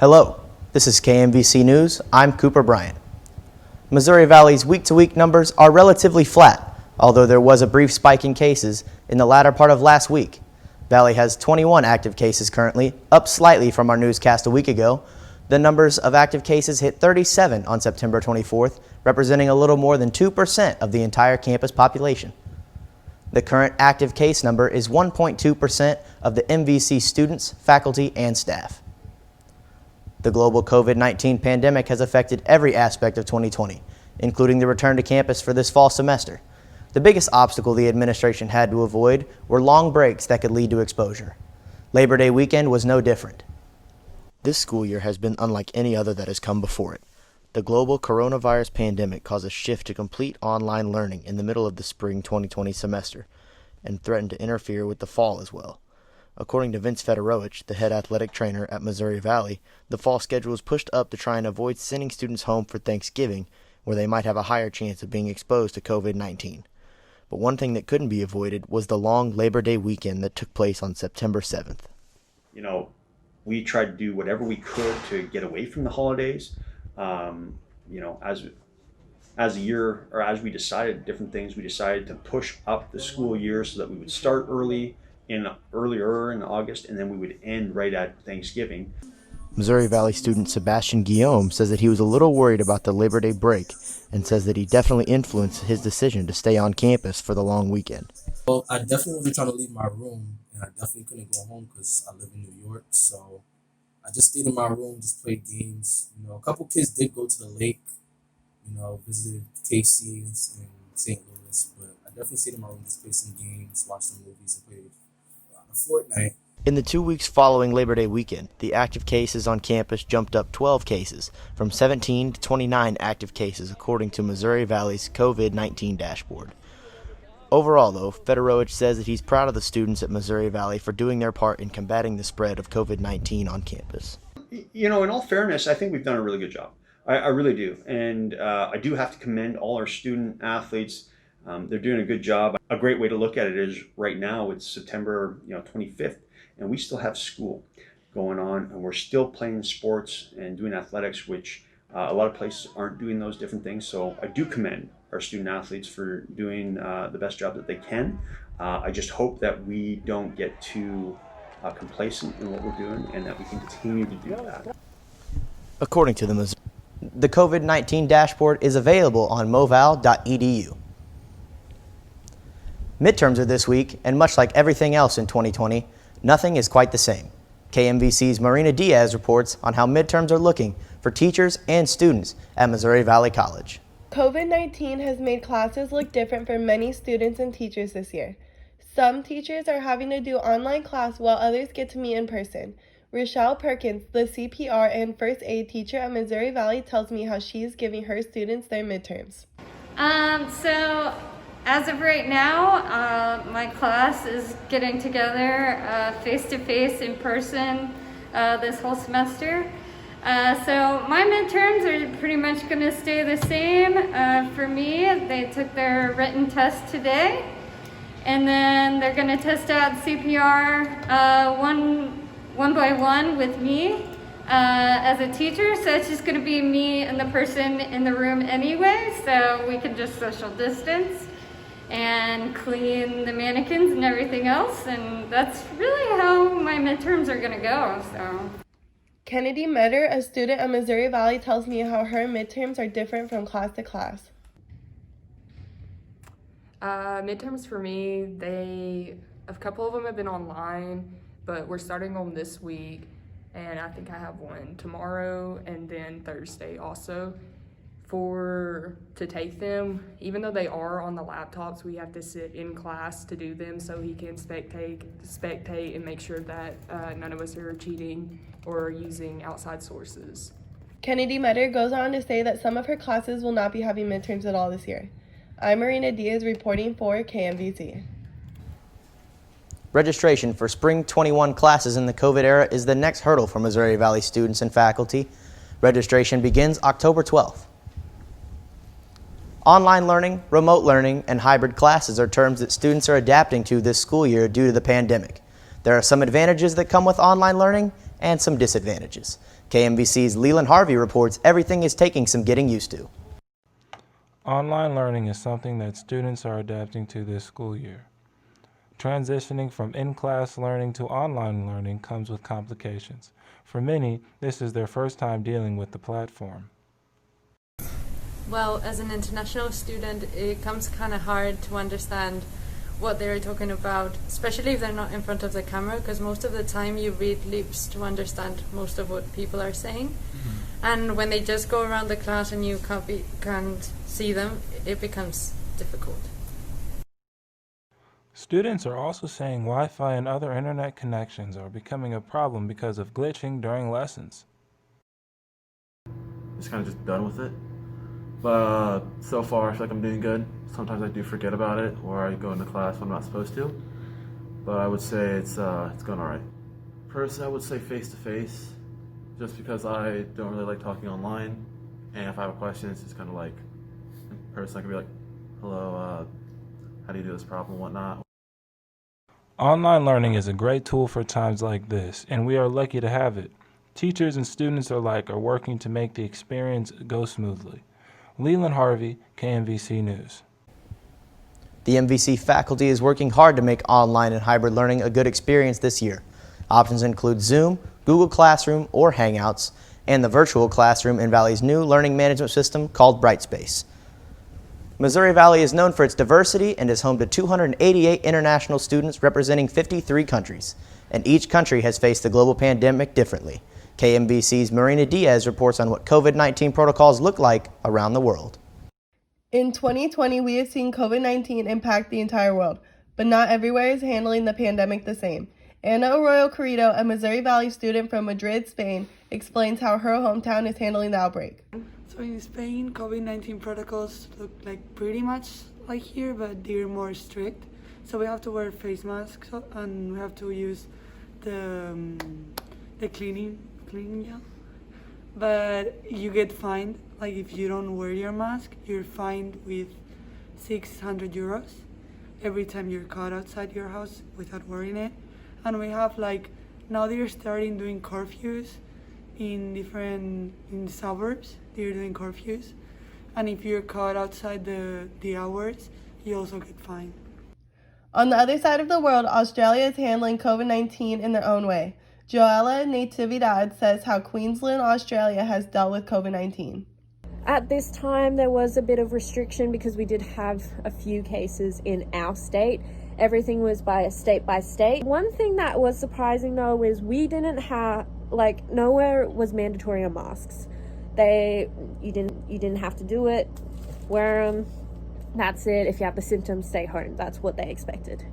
Hello, this is KMVC News. I'm Cooper Bryant. Missouri Valley's week-to-week numbers are relatively flat, although there was a brief spike in cases in the latter part of last week. Valley has 21 active cases currently, up slightly from our newscast a week ago. The numbers of active cases hit 37 on September 24th, representing a little more than 2% of the entire campus population. The current active case number is 1.2% of the MVC students, faculty, and staff. The global COVID-19 pandemic has affected every aspect of 2020, including the return to campus for this fall semester. The biggest obstacle the administration had to avoid were long breaks that could lead to exposure. Labor Day weekend was no different. This school year has been unlike any other that has come before it. The global coronavirus pandemic caused a shift to complete online learning in the middle of the spring 2020 semester and threatened to interfere with the fall as well. According to Vince Fedorowicz, the head athletic trainer at Missouri Valley, the fall schedule was pushed up to try and avoid sending students home for Thanksgiving, where they might have a higher chance of being exposed to COVID-19. But one thing that couldn't be avoided was the long Labor Day weekend that took place on September 7th. We tried to do whatever we could to get away from the holidays. As a year, or as we decided different things, we decided to push up the school year so that we would start earlier in August, and then we would end right at Thanksgiving. Missouri Valley student Sebastian Guillaume says that he was a little worried about the Labor Day break and says that he definitely influenced his decision to stay on campus for the long weekend. Well, I definitely wasn't trying to leave my room, and I definitely couldn't go home because I live in New York, so I just stayed in my room, just played games. A couple kids did go to the lake, visited KC's in St. Louis, but I definitely stayed in my room, just played some games, watched some movies, and played Fortnite. In the 2 weeks following Labor Day weekend, the active cases on campus jumped up 12 cases, from 17 to 29 active cases according to Missouri Valley's COVID-19 dashboard. Overall, though, Fedorowicz says that he's proud of the students at Missouri Valley for doing their part in combating the spread of COVID-19 on campus. In all fairness, I think we've done a really good job. I really do. And I do have to commend all our student athletes. They're doing a good job. A great way to look at it is right now it's September 25th, and we still have school going on, and we're still playing sports and doing athletics, which a lot of places aren't doing those different things. So I do commend our student athletes for doing the best job that they can. I just hope that we don't get too complacent in what we're doing and that we can continue to do that. According to the COVID-19 dashboard is available on moval.edu. Midterms are this week, and much like everything else in 2020, nothing is quite the same. KMVC's Marina Diaz reports on how midterms are looking for teachers and students at Missouri Valley College. COVID-19 has made classes look different for many students and teachers this year. Some teachers are having to do online class while others get to meet in person. Rochelle Perkins, the CPR and first aid teacher at Missouri Valley, tells me how she is giving her students their midterms. So as of right now, my class is getting together face-to-face in person this whole semester. So my midterms are pretty much going to stay the same. For me, they took their written test today, and then they're going to test out CPR one by one with me as a teacher. So it's just going to be me and the person in the room anyway, so we can just social distance and clean the mannequins and everything else, and that's really how my midterms are going to go. So Kennedy Metter, a student at Missouri Valley, tells me how her midterms are different from class to class. Midterms for me, a couple of them have been online, but we're starting them this week, and I think I have one tomorrow and then Thursday also. To take them, even though they are on the laptops, we have to sit in class to do them so he can spectate and make sure that none of us are cheating or using outside sources. Kennedy Metter goes on to say that some of her classes will not be having midterms at all this year. I'm Marina Diaz reporting for KMVC. Registration for Spring 21 classes in the COVID era is the next hurdle for Missouri Valley students and faculty. Registration begins October 12th. Online learning, remote learning, and hybrid classes are terms that students are adapting to this school year due to the pandemic. There are some advantages that come with online learning and some disadvantages. KMVC's Leland Harvey reports everything is taking some getting used to. Online learning is something that students are adapting to this school year. Transitioning from in-class learning to online learning comes with complications. For many, this is their first time dealing with the platform. Well, as an international student, it comes kind of hard to understand what they're talking about, especially if they're not in front of the camera, because most of the time you read lips to understand most of what people are saying. And when they just go around the class and you can't see them, it becomes difficult. Students are also saying Wi-Fi and other internet connections are becoming a problem because of glitching during lessons. Just kind of just done with it. But so far, I feel like I'm doing good. Sometimes I do forget about it, or I go into class when I'm not supposed to. But I would say it's going all right. First, I would say face-to-face, just because I don't really like talking online. And if I have a question, it's just kind of like, in person, I can be like, hello, how do you do this problem, whatnot. Online learning is a great tool for times like this, and we are lucky to have it. Teachers and students alike are working to make the experience go smoothly. Leland Harvey, KMVC News. The MVC faculty is working hard to make online and hybrid learning a good experience this year. Options include Zoom, Google Classroom, or Hangouts, and the virtual classroom in Valley's new learning management system called Brightspace. Missouri Valley is known for its diversity and is home to 288 international students representing 53 countries, and each country has faced the global pandemic differently. KMVC's Marina Diaz reports on what COVID-19 protocols look like around the world. In 2020, we have seen COVID-19 impact the entire world, but not everywhere is handling the pandemic the same. Ana Arroyo Carrito, a Missouri Valley student from Madrid, Spain, explains how her hometown is handling the outbreak. So in Spain, COVID-19 protocols look like pretty much like here, but they're more strict. So we have to wear face masks and we have to use the cleaning gel. But you get fined, like if you don't wear your mask, you're fined with 600 euros every time you're caught outside your house without wearing it. And we have now they're starting doing curfews in suburbs. They're doing curfews, and if you're caught outside the hours, you also get fined. On the other side of the world, Australia is handling COVID-19 in their own way. Joella Natividad says how Queensland, Australia has dealt with COVID-19. At this time, there was a bit of restriction because we did have a few cases in our state. Everything was by state. One thing that was surprising though is we didn't have, nowhere was mandatory on masks. You didn't have to do it, wear them, that's it. If you have the symptoms, stay home. That's what they expected.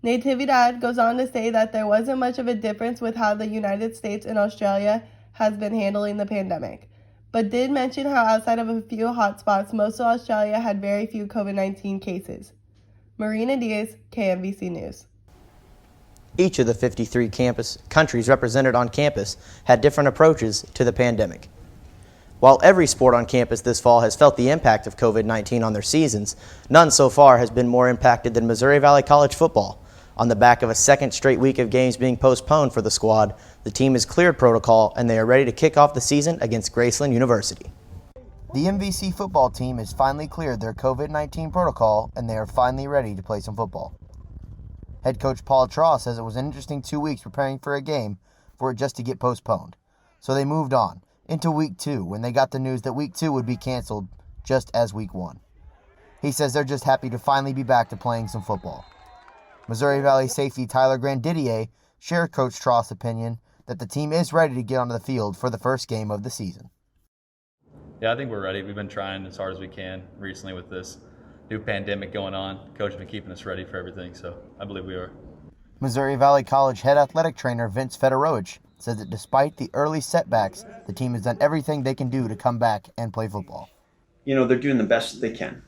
Natividad goes on to say that there wasn't much of a difference with how the United States and Australia has been handling the pandemic, but did mention how outside of a few hotspots, most of Australia had very few COVID-19 cases. Marina Diaz, KMVC News. Each of the 53 countries represented on campus had different approaches to the pandemic. While every sport on campus this fall has felt the impact of COVID-19 on their seasons, none so far has been more impacted than Missouri Valley College football. On the back of a second straight week of games being postponed for the squad, the team has cleared protocol and they are ready to kick off the season against Graceland University. The MVC football team has finally cleared their COVID-19 protocol and they are finally ready to play some football. Head coach Paul Traw says it was an interesting 2 weeks preparing for a game for it just to get postponed. So they moved on into week 2 when they got the news that week 2 would be canceled just as week 1. He says they're just happy to finally be back to playing some football. Missouri Valley safety Tyler Grandidier shared Coach Straw's opinion that the team is ready to get onto the field for the first game of the season. Yeah, I think we're ready. We've been trying as hard as we can recently with this new pandemic going on. Coach has been keeping us ready for everything, so I believe we are. Missouri Valley College head athletic trainer Vince Fedorowicz says that despite the early setbacks, the team has done everything they can do to come back and play football. They're doing the best they can.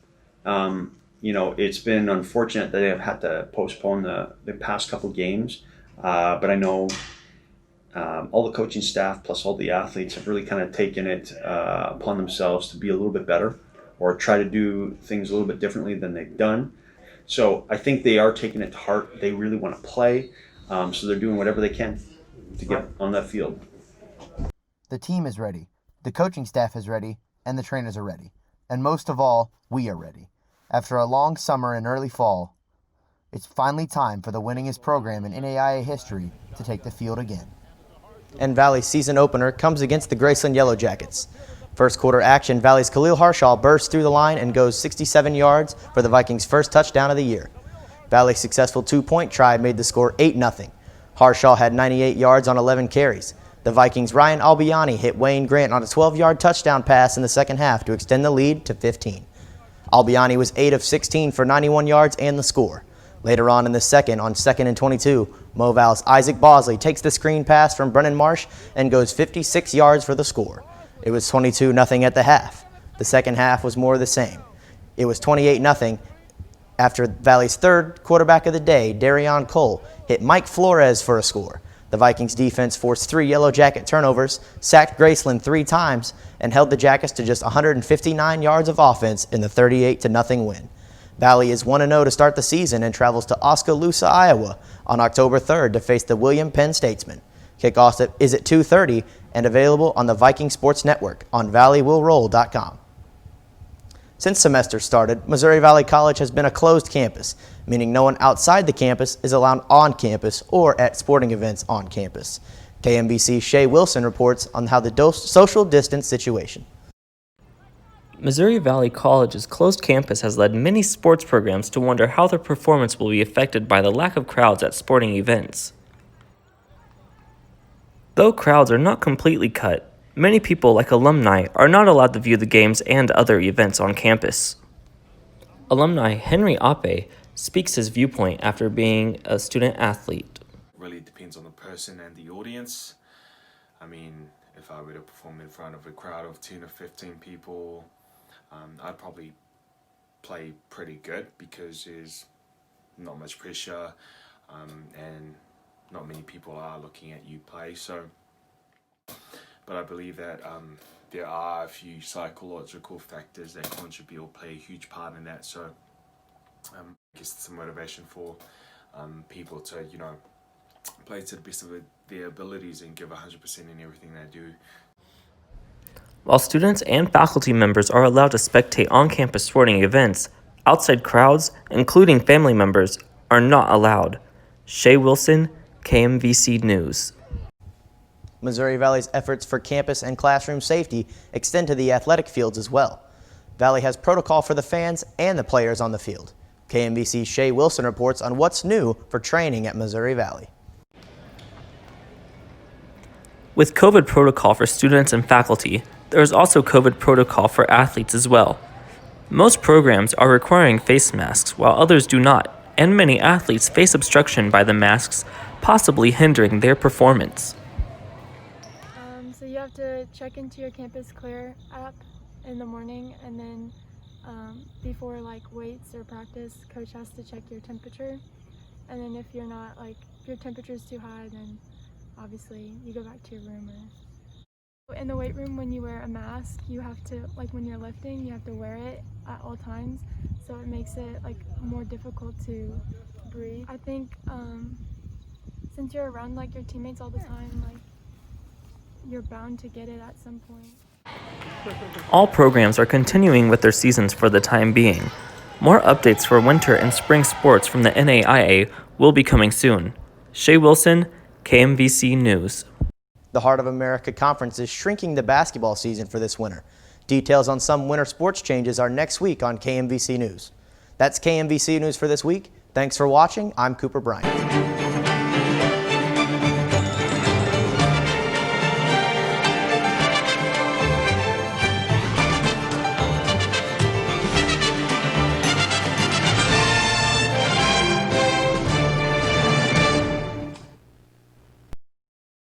It's been unfortunate that they have had to postpone the past couple games, but I know all the coaching staff plus all the athletes have really kind of taken it upon themselves to be a little bit better or try to do things a little bit differently than they've done. So I think they are taking it to heart. They really want to play. So they're doing whatever they can to get on that field. The team is ready, the coaching staff is ready, and the trainers are ready. And most of all, we are ready. After a long summer and early fall, it's finally time for the winningest program in NAIA history to take the field again. And Valley's season opener comes against the Graceland Yellow Jackets. First quarter action, Valley's Khalil Harshaw bursts through the line and goes 67 yards for the Vikings' first touchdown of the year. Valley's successful two-point try made the score 8-0. Harshaw had 98 yards on 11 carries. The Vikings' Ryan Albiani hit Wayne Grant on a 12-yard touchdown pass in the second half to extend the lead to 15. Albiani was 8 of 16 for 91 yards and the score. Later on in the second, on 2nd and 22, Moval's Isaac Bosley takes the screen pass from Brennan Marsh and goes 56 yards for the score. It was 22-0 at the half. The second half was more of the same. It was 28-0 after Valley's third quarterback of the day, Darion Cole, hit Mike Flores for a score. The Vikings defense forced 3 Yellow Jacket turnovers, sacked Graceland 3 times, and held the Jackets to just 159 yards of offense in the 38-0 win. Valley is 1-0 to start the season and travels to Oskaloosa, Iowa on October 3rd to face the William Penn Statesmen. Kickoff is at 2:30 and available on the Viking Sports Network on ValleyWillRoll.com. Since semester started, Missouri Valley College has been a closed campus, meaning no one outside the campus is allowed on campus or at sporting events on campus. KMVC's Shay Wilson reports on how the social distance situation. Missouri Valley College's closed campus has led many sports programs to wonder how their performance will be affected by the lack of crowds at sporting events. Though crowds are not completely cut, many people, like alumni, are not allowed to view the games and other events on campus. Alumni Henry Ape speaks his viewpoint after being a student athlete. Really depends on the person and the audience. I mean, if I were to perform in front of a crowd of 10 or 15 people, I'd probably play pretty good because there's not much pressure and not many people are looking at you play. But I believe that there are a few psychological factors that contribute or play a huge part in that. So I guess it's a motivation for people to, play to the best of their abilities and give 100% in everything they do. While students and faculty members are allowed to spectate on-campus sporting events, outside crowds, including family members, are not allowed. Shay Wilson, KMVC News. Missouri Valley's efforts for campus and classroom safety extend to the athletic fields as well. Valley has protocol for the fans and the players on the field. KMVC's Shay Wilson reports on what's new for training at Missouri Valley. With COVID protocol for students and faculty, there is also COVID protocol for athletes as well. Most programs are requiring face masks while others do not, and many athletes face obstruction by the masks, possibly hindering their performance. So you have to check into your Campus Clear app in the morning, and then before weights or practice, coach has to check your temperature. And then if your temperature is too high, then obviously you go back to your room. In the weight room, when you wear a mask, you have to, when you're lifting, you have to wear it at all times. So it makes it more difficult to breathe. I think since you're around your teammates all the time, you're bound to get it at some point. All programs are continuing with their seasons for the time being. More updates for winter and spring sports from the NAIA will be coming soon. Shay Wilson, KMVC News. The Heart of America Conference is shrinking the basketball season for this winter. Details on some winter sports changes are next week on KMVC News. That's KMVC News for this week. Thanks for watching. I'm Cooper Bryant.